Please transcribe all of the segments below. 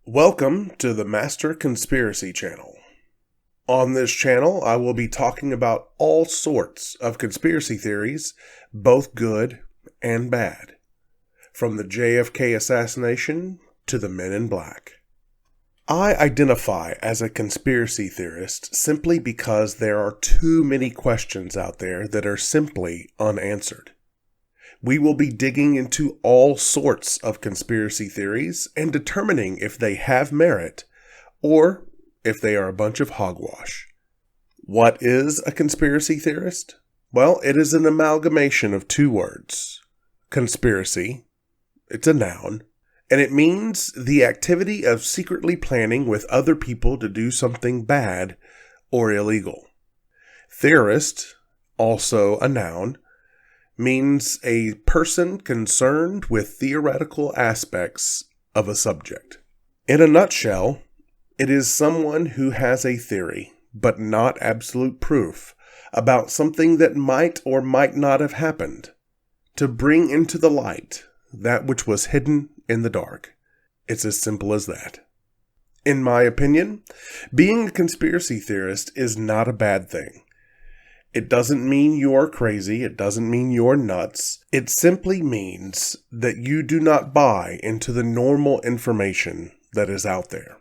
Welcome to the Master Conspiracy Channel. On this channel, I will be talking about all sorts of conspiracy theories, both good and bad, from the JFK assassination to the Men in Black. I identify as a conspiracy theorist simply because there are too many questions out there that are simply unanswered. We will be digging into all sorts of conspiracy theories and determining if they have merit or if they are a bunch of hogwash. What is a conspiracy theorist? Well, it is an amalgamation of two words. Conspiracy, it's a noun, and it means the activity of secretly planning with other people to do something bad or illegal. Theorist, also a noun, means a person concerned with theoretical aspects of a subject. In a nutshell, it is someone who has a theory, but not absolute proof, about something that might or might not have happened, to bring into the light that which was hidden in the dark. It's as simple as that. In my opinion, being a conspiracy theorist is not a bad thing. It doesn't mean you're crazy. It doesn't mean you're nuts. It simply means that you do not buy into the normal information that is out there.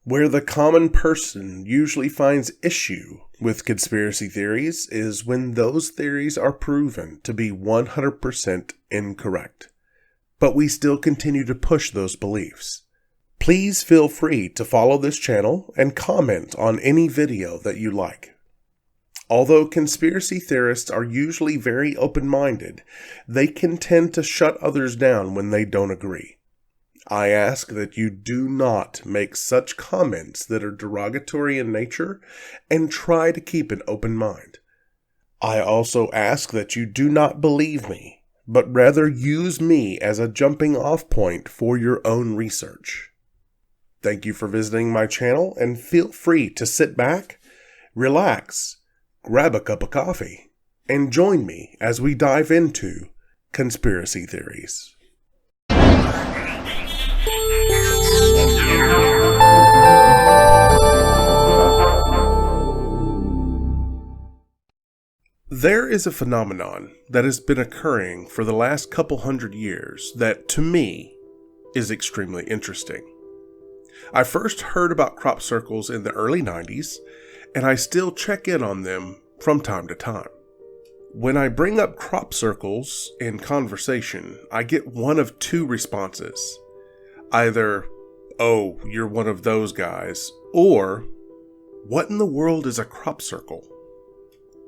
Where the common person usually finds issue with conspiracy theories is when those theories are proven to be 100% incorrect. But we still continue to push those beliefs. Please feel free to follow this channel and comment on any video that you like. Although conspiracy theorists are usually very open-minded, they can tend to shut others down when they don't agree. I ask that you do not make such comments that are derogatory in nature and try to keep an open mind. I also ask that you do not believe me, but rather use me as a jumping-off point for your own research. Thank you for visiting my channel, and feel free to sit back, relax, grab a cup of coffee, and join me as we dive into conspiracy theories. There is a phenomenon that has been occurring for the last couple hundred years that, to me, is extremely interesting. I first heard about crop circles in the early 90s, and I still check in on them from time to time. When I bring up crop circles in conversation, I get one of two responses. Either, "Oh, you're one of those guys," or, "What in the world is a crop circle?"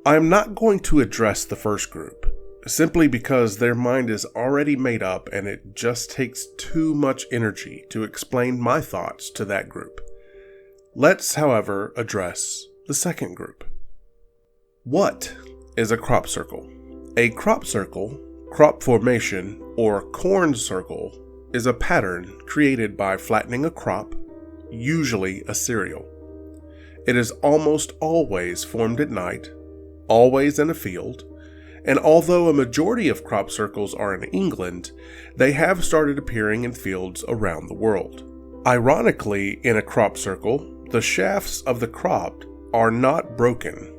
I am not going to address the first group, simply because their mind is already made up and it just takes too much energy to explain my thoughts to that group. Let's, however, address the second group. What is a crop circle? A crop circle, crop formation, or corn circle is a pattern created by flattening a crop, usually a cereal. It is almost always formed at night, always in a field, and although a majority of crop circles are in England, they have started appearing in fields around the world. Ironically, in a crop circle, the shafts of the crop are not broken.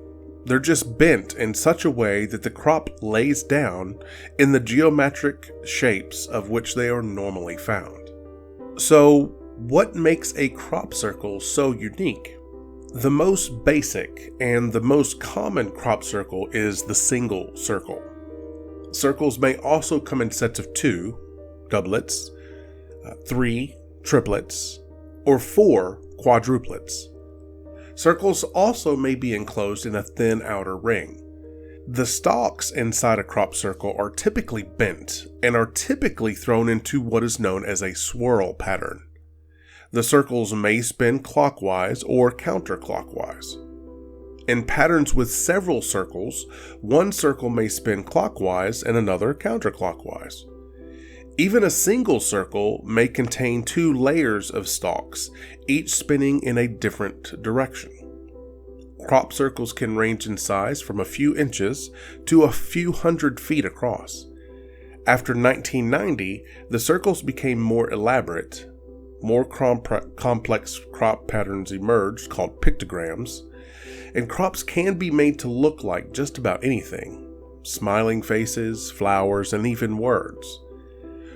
They're just bent in such a way that the crop lays down in the geometric shapes of which they are normally found. So, what makes a crop circle so unique? The most basic and the most common crop circle is the single circle. Circles may also come in sets of 2, doublets, 3, triplets, or 4, quadruplets. Circles also may be enclosed in a thin outer ring. The stalks inside a crop circle are typically bent and are typically thrown into what is known as a swirl pattern. The circles may spin clockwise or counterclockwise. In patterns with several circles, one circle may spin clockwise and another counterclockwise. Even a single circle may contain 2 layers of stalks, each spinning in a different direction. Crop circles can range in size from a few inches to a few hundred feet across. After 1990, the circles became more elaborate, more complex crop patterns emerged called pictograms, and crops can be made to look like just about anything: smiling faces, flowers, and even words.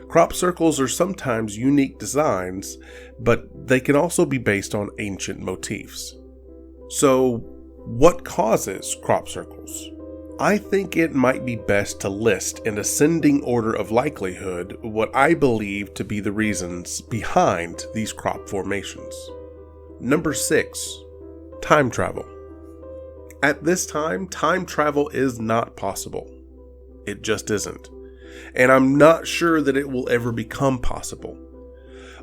Crop circles are sometimes unique designs, but they can also be based on ancient motifs. So, what causes crop circles? I think it might be best to list in ascending order of likelihood what I believe to be the reasons behind these crop formations. Number 6. Time travel. At this time travel is not possible. It just isn't. And I'm not sure that it will ever become possible.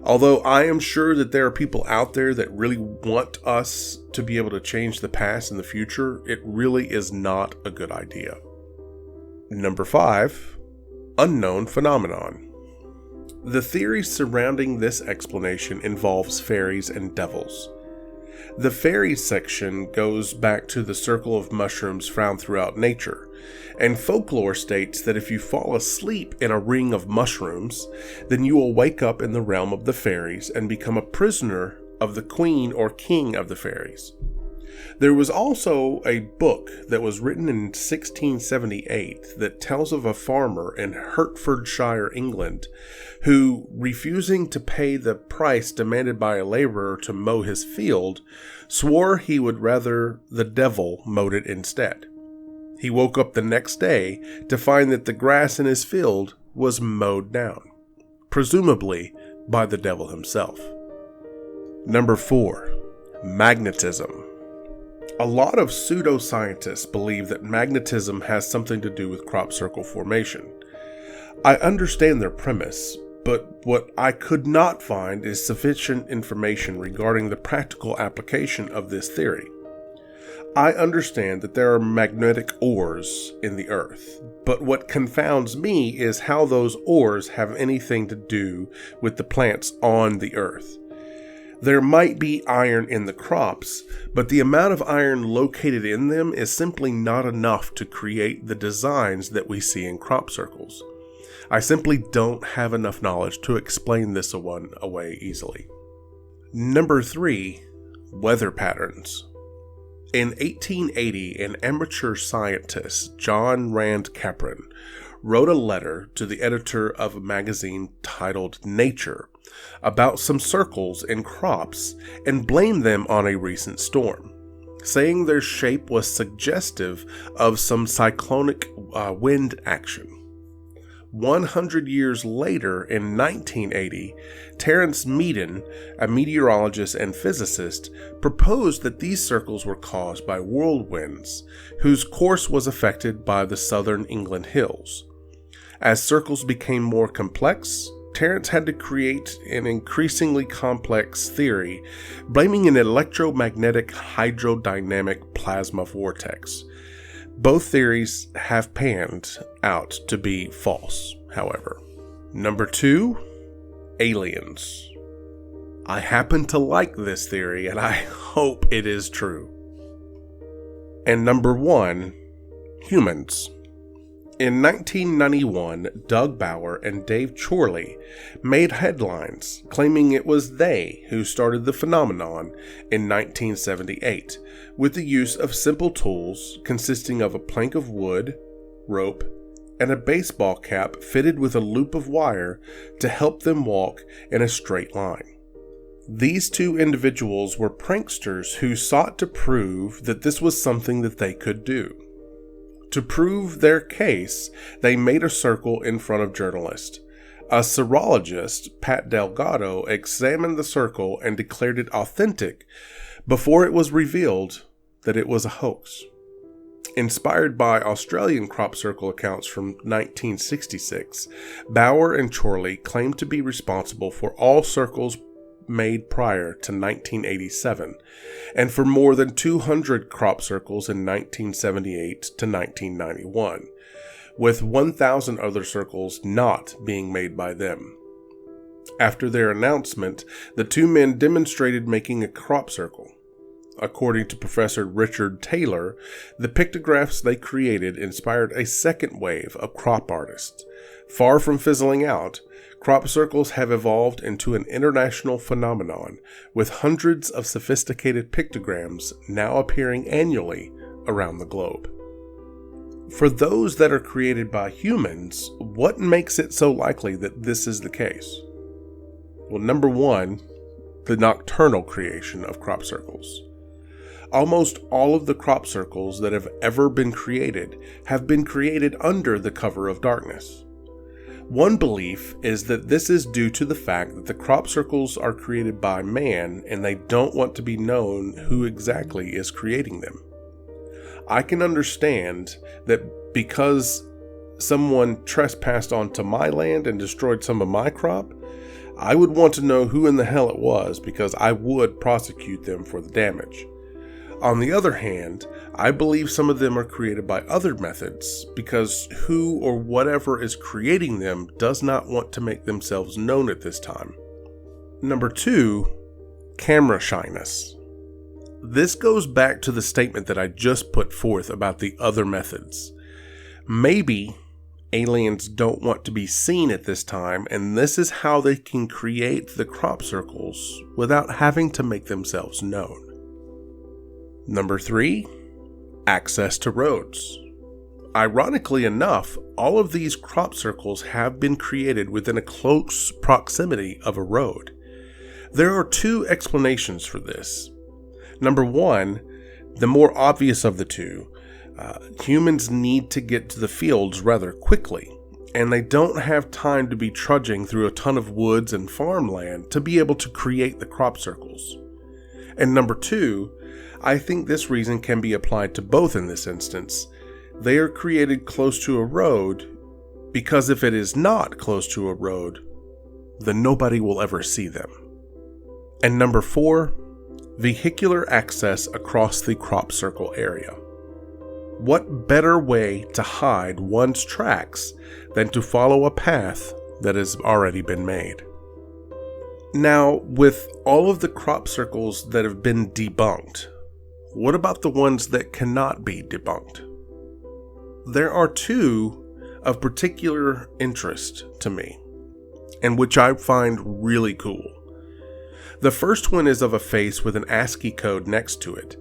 Although I am sure that there are people out there that really want us to be able to change the past and the future, it really is not a good idea. Number 5. Unknown phenomenon. The theory surrounding this explanation involves fairies and devils. The fairies section goes back to the circle of mushrooms found throughout nature, and folklore states that if you fall asleep in a ring of mushrooms, then you will wake up in the realm of the fairies and become a prisoner of the queen or king of the fairies. There was also a book that was written in 1678 that tells of a farmer in Hertfordshire, England, who, refusing to pay the price demanded by a laborer to mow his field, swore he would rather the devil mowed it instead. He woke up the next day to find that the grass in his field was mowed down, presumably by the devil himself. Number 4. Magnetism. A lot of pseudoscientists believe that magnetism has something to do with crop circle formation. I understand their premise, but what I could not find is sufficient information regarding the practical application of this theory. I understand that there are magnetic ores in the earth, but what confounds me is how those ores have anything to do with the plants on the earth. There might be iron in the crops, but the amount of iron located in them is simply not enough to create the designs that we see in crop circles. I simply don't have enough knowledge to explain this one away easily. Number 3. Weather patterns. In 1880, an amateur scientist, John Rand Capron, wrote a letter to the editor of a magazine titled Nature about some circles in crops and blamed them on a recent storm, saying their shape was suggestive of some cyclonic wind action. 100 years later, in 1980, Terence Meaden, a meteorologist and physicist, proposed that these circles were caused by whirlwinds, whose course was affected by the southern England hills. As circles became more complex, Terence had to create an increasingly complex theory, blaming an electromagnetic-hydrodynamic plasma vortex. Both theories have panned out to be false, however. Number 2, aliens. I happen to like this theory, and I hope it is true. And number 1, humans. In 1991, Doug Bauer and Dave Chorley made headlines claiming it was they who started the phenomenon in 1978 with the use of simple tools consisting of a plank of wood, rope, and a baseball cap fitted with a loop of wire to help them walk in a straight line. These two individuals were pranksters who sought to prove that this was something that they could do. To prove their case, they made a circle in front of journalists. A serologist, Pat Delgado, examined the circle and declared it authentic before it was revealed that it was a hoax. Inspired by Australian crop circle accounts from 1966, Bauer and Chorley claimed to be responsible for all circles made prior to 1987, and for more than 200 crop circles in 1978 to 1991, with 1,000 other circles not being made by them. After their announcement, the two men demonstrated making a crop circle. According to Professor Richard Taylor, the pictographs they created inspired a second wave of crop artists. Far from fizzling out, Crop circles have evolved into an international phenomenon, with hundreds of sophisticated pictograms now appearing annually around the globe. For those that are created by humans, what makes it so likely that this is the case? Well, number one, the nocturnal creation of crop circles. Almost all of the crop circles that have ever been created have been created under the cover of darkness. One belief is that this is due to the fact that the crop circles are created by man and they don't want to be known who exactly is creating them. I can understand that because someone trespassed onto my land and destroyed some of my crop, I would want to know who in the hell it was because I would prosecute them for the damage. On the other hand, I believe some of them are created by other methods because who or whatever is creating them does not want to make themselves known at this time. Number two, camera shyness. This goes back to the statement that I just put forth about the other methods. Maybe aliens don't want to be seen at this time, and this is how they can create the crop circles without having to make themselves known. Number three, access to roads. Ironically enough, all of these crop circles have been created within a close proximity of a road. There are two explanations for this. Number one, the more obvious of the two, humans need to get to the fields rather quickly, and they don't have time to be trudging through a ton of woods and farmland to be able to create the crop circles. And number two, I think this reason can be applied to both in this instance. They are created close to a road because if it is not close to a road, then nobody will ever see them. And number four, vehicular access across the crop circle area. What better way to hide one's tracks than to follow a path that has already been made? Now, with all of the crop circles that have been debunked, what about the ones that cannot be debunked? There are two of particular interest to me, and which I find really cool. The first one is of a face with an ASCII code next to it.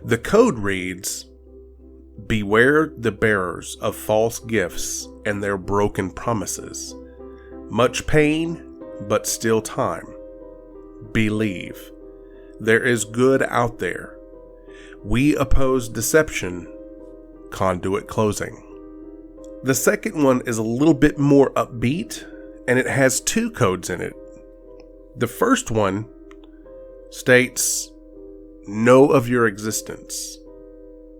The code reads, "Beware the bearers of false gifts and their broken promises. Much pain, but still time. Believe. There is good out there. We oppose deception. Conduit closing." The second one is a little bit more upbeat, and it has two codes in it. The first one states, "Know of your existence.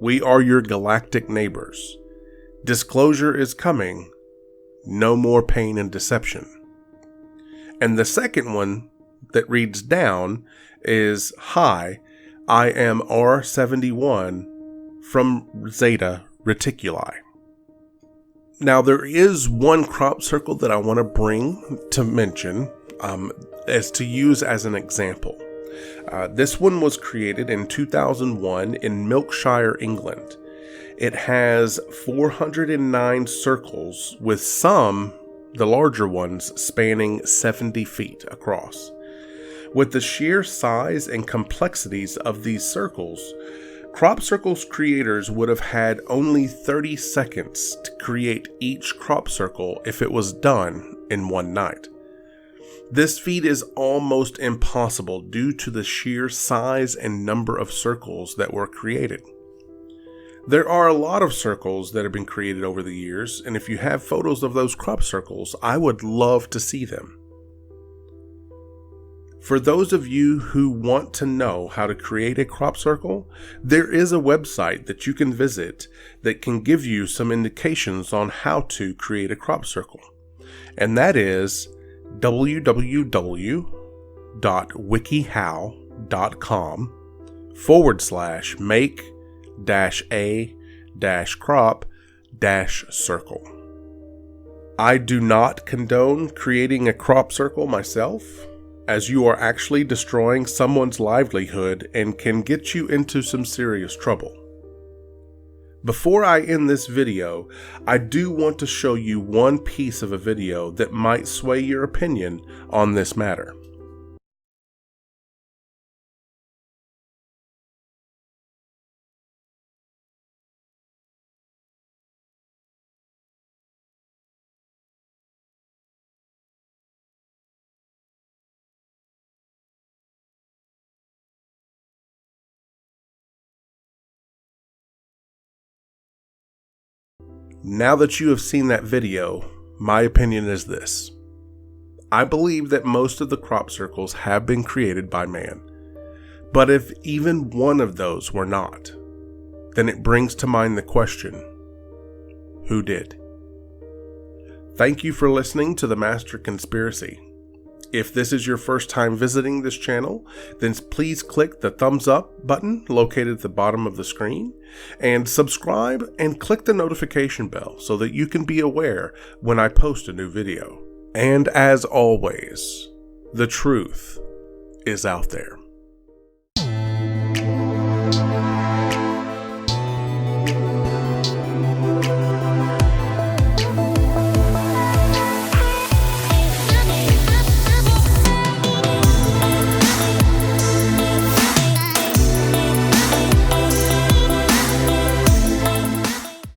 We are your galactic neighbors. Disclosure is coming. No more pain and deception." And the second one that reads down is, "Hi, I am R71 from Zeta Reticuli." Now, there is one crop circle that I want to bring to mention as to use as an example. This one was created in 2001 in Milkshire, England. It has 409 circles, with some, the larger ones, spanning 70 feet across. With the sheer size and complexities of these circles, crop circles creators would have had only 30 seconds to create each crop circle if it was done in one night. This feat is almost impossible due to the sheer size and number of circles that were created. There are a lot of circles that have been created over the years, and if you have photos of those crop circles, I would love to see them. For those of you who want to know how to create a crop circle, there is a website that you can visit that can give you some indications on how to create a crop circle. And that is www.wikihow.com/make-a-crop-circle. I do not condone creating a crop circle myself, as you are actually destroying someone's livelihood and can get you into some serious trouble. Before I end this video, I do want to show you one piece of a video that might sway your opinion on this matter. Now that you have seen that video, my opinion is this. I believe that most of the crop circles have been created by man. But if even one of those were not, then it brings to mind the question, who did? Thank you for listening to The Master Conspiracy. If this is your first time visiting this channel, then please click the thumbs up button located at the bottom of the screen and subscribe and click the notification bell so that you can be aware when I post a new video. And as always, the truth is out there.